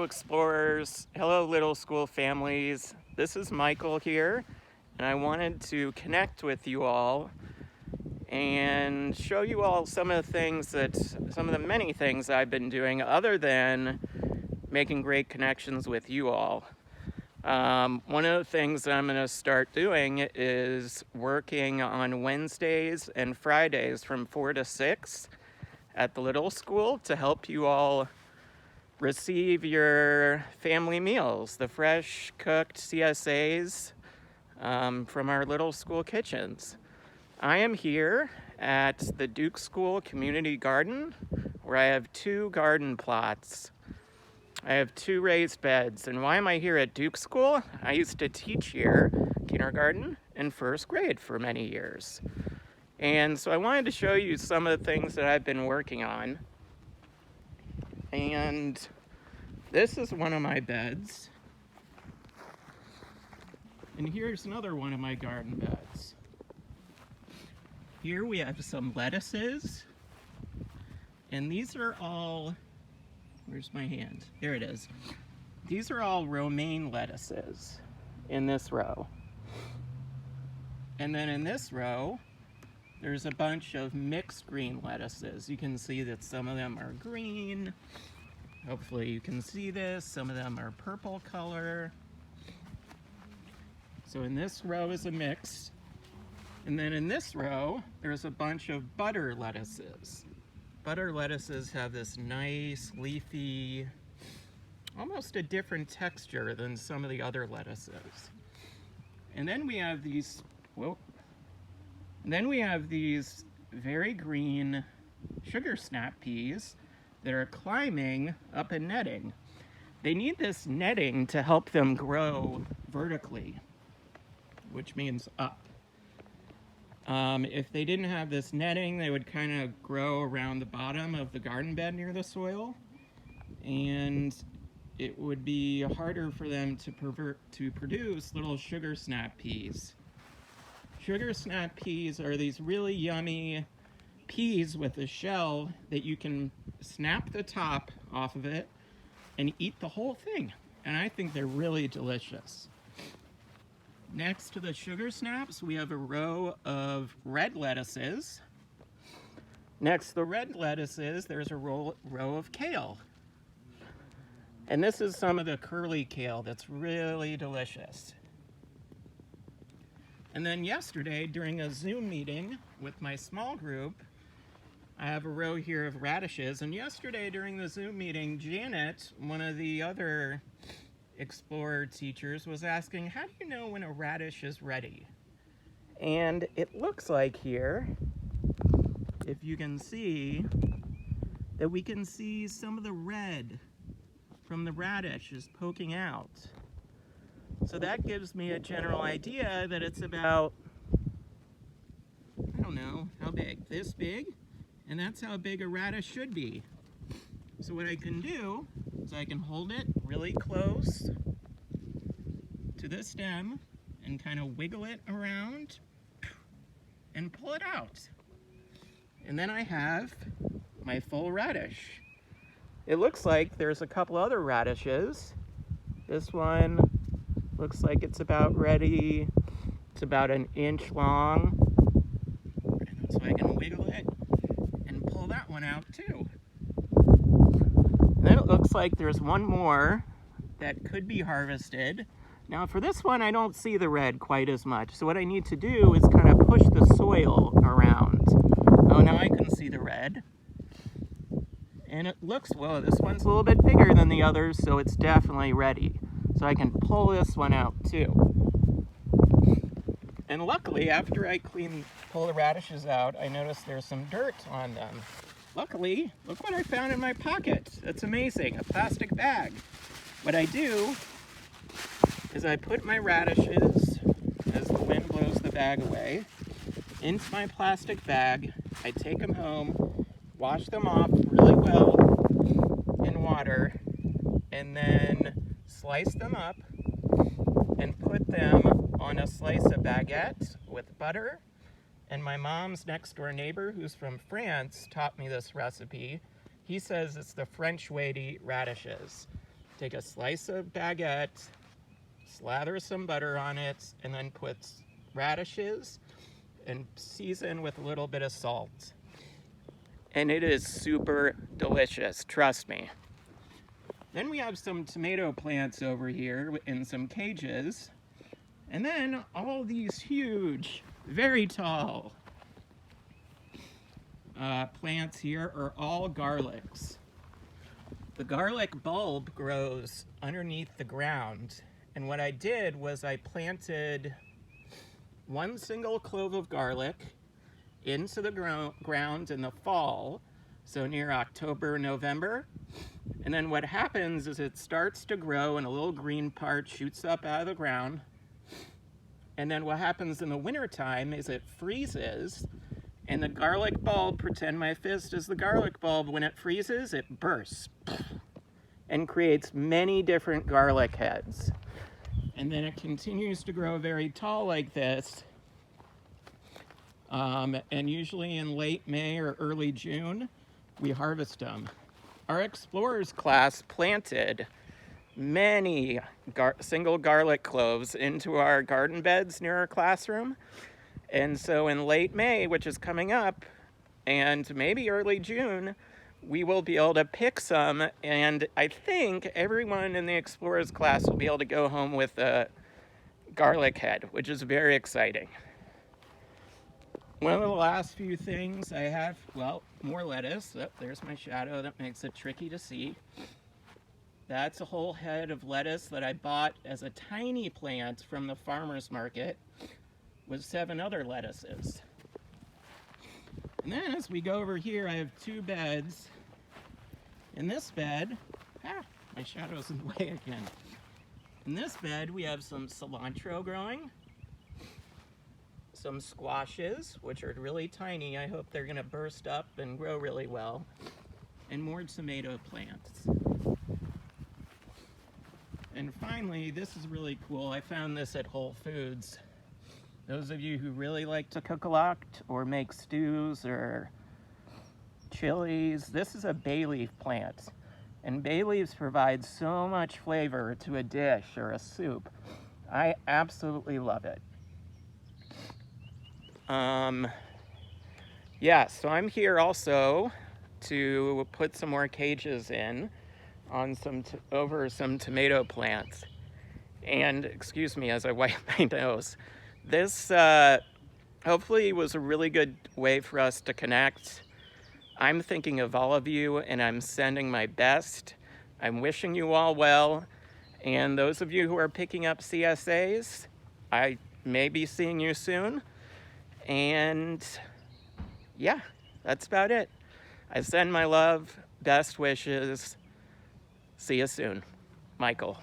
Hello explorers, hello little school families. This is Michael here, and I wanted to connect with you all and show you all some of the many things I've been doing other than making great connections with you all. One of the things that I'm going to start doing is working on Wednesdays and Fridays from 4 to 6 at the little school to help you all receive your family meals, the fresh cooked CSAs from our little school kitchens. I am here at the Duke School Community Garden, where I have 2 garden plots. I have 2 raised beds. And why am I here at Duke School? I used to teach here kindergarten and 1st grade for many years. And so I wanted to show you some of the things that I've been working on. And this is one of my beds. And here's another one of my garden beds. Here we have some lettuces. And these are all, where's my hand? There it is. These are all romaine lettuces in this row. And then in this row, there's a bunch of mixed green lettuces. You can see that some of them are green. Hopefully you can see this. Some of them are purple color. So in this row is a mix. And then in this row, there's a bunch of butter lettuces. Butter lettuces have this nice, leafy, almost a different texture than some of the other lettuces. And then we have these, very green sugar snap peas that are climbing up a netting. They need this netting to help them grow vertically, which means up. If they didn't have this netting, they would kind of grow around the bottom of the garden bed near the soil, and it would be harder for them to produce little sugar snap peas. Sugar snap peas are these really yummy peas with a shell that you can snap the top off of it and eat the whole thing. And I think they're really delicious. Next to the sugar snaps, we have a row of red lettuces. Next to the red lettuces, there's a row of kale. And this is some of the curly kale that's really delicious. And then yesterday, during a Zoom meeting with my small group, I have a row here of radishes. And yesterday, during the Zoom meeting, Janet, one of the other Explorer teachers, was asking, how do you know when a radish is ready? And it looks like here, if you can see, that we can see some of the red from the radish is poking out. So that gives me a general idea that it's about, I don't know, how big? This big? And that's how big a radish should be. So what I can do is I can hold it really close to the stem and kind of wiggle it around and pull it out. And then I have my full radish. It looks like there's a couple other radishes. This one looks like it's about ready. It's about 1 inch long. So I can wiggle it and pull that one out too. And then it looks like there's one more that could be harvested. Now for this one, I don't see the red quite as much. So what I need to do is kind of push the soil around. Oh, now I can see the red. And it looks, well, this one's a little bit bigger than the others, so it's definitely ready. So I can pull this one out too. And luckily, after I pull the radishes out, I noticed there's some dirt on them. Luckily, look what I found in my pocket. That's amazing, a plastic bag. What I do is I put my radishes, as the wind blows the bag away, into my plastic bag. I take them home, wash them off really well in water, and then slice them up and put them on a slice of baguette with butter. And my mom's next door neighbor, who's from France, taught me this recipe. He says it's the French way to eat radishes. take a slice of baguette, slather some butter on it, and then put radishes and season with a little bit of salt. And it is super delicious, trust me. Then we have some tomato plants over here in some cages. And then all these huge, very tall plants here are all garlics. The garlic bulb grows underneath the ground. And what I did was I planted one single clove of garlic into the ground in the fall, so near October, November. And then what happens is it starts to grow and a little green part shoots up out of the ground. And then what happens in the wintertime is it freezes, and the garlic bulb, pretend my fist is the garlic bulb, when it freezes, it bursts and creates many different garlic heads. And then it continues to grow very tall like this. And usually in late May or early June, we harvest them. Our explorers class planted many single garlic cloves into our garden beds near our classroom. And so in late May, which is coming up, and maybe early June, we will be able to pick some, and I think everyone in the explorers class will be able to go home with a garlic head, which is very exciting. One of the last few things I have, well, more lettuce. Oh, there's my shadow. That makes it tricky to see. That's a whole head of lettuce that I bought as a tiny plant from the farmer's market with 7 other lettuces. And then as we go over here, I have 2 beds. In this bed, my shadow's in the way again. In this bed, we have some cilantro growing, some squashes, which are really tiny. I hope they're gonna burst up and grow really well, and more tomato plants. And finally, this is really cool. I found this at Whole Foods. Those of you who really like to cook a lot or make stews or chilies, this is a bay leaf plant. And bay leaves provide so much flavor to a dish or a soup. I absolutely love it. Yeah, so I'm here also to put some more cages in on over some tomato plants. And excuse me as I wipe my nose. This hopefully was a really good way for us to connect. I'm thinking of all of you and I'm sending my best. I'm wishing you all well. And those of you who are picking up CSAs, I may be seeing you soon. And yeah, that's about it. I send my love, best wishes. See you soon. Michael.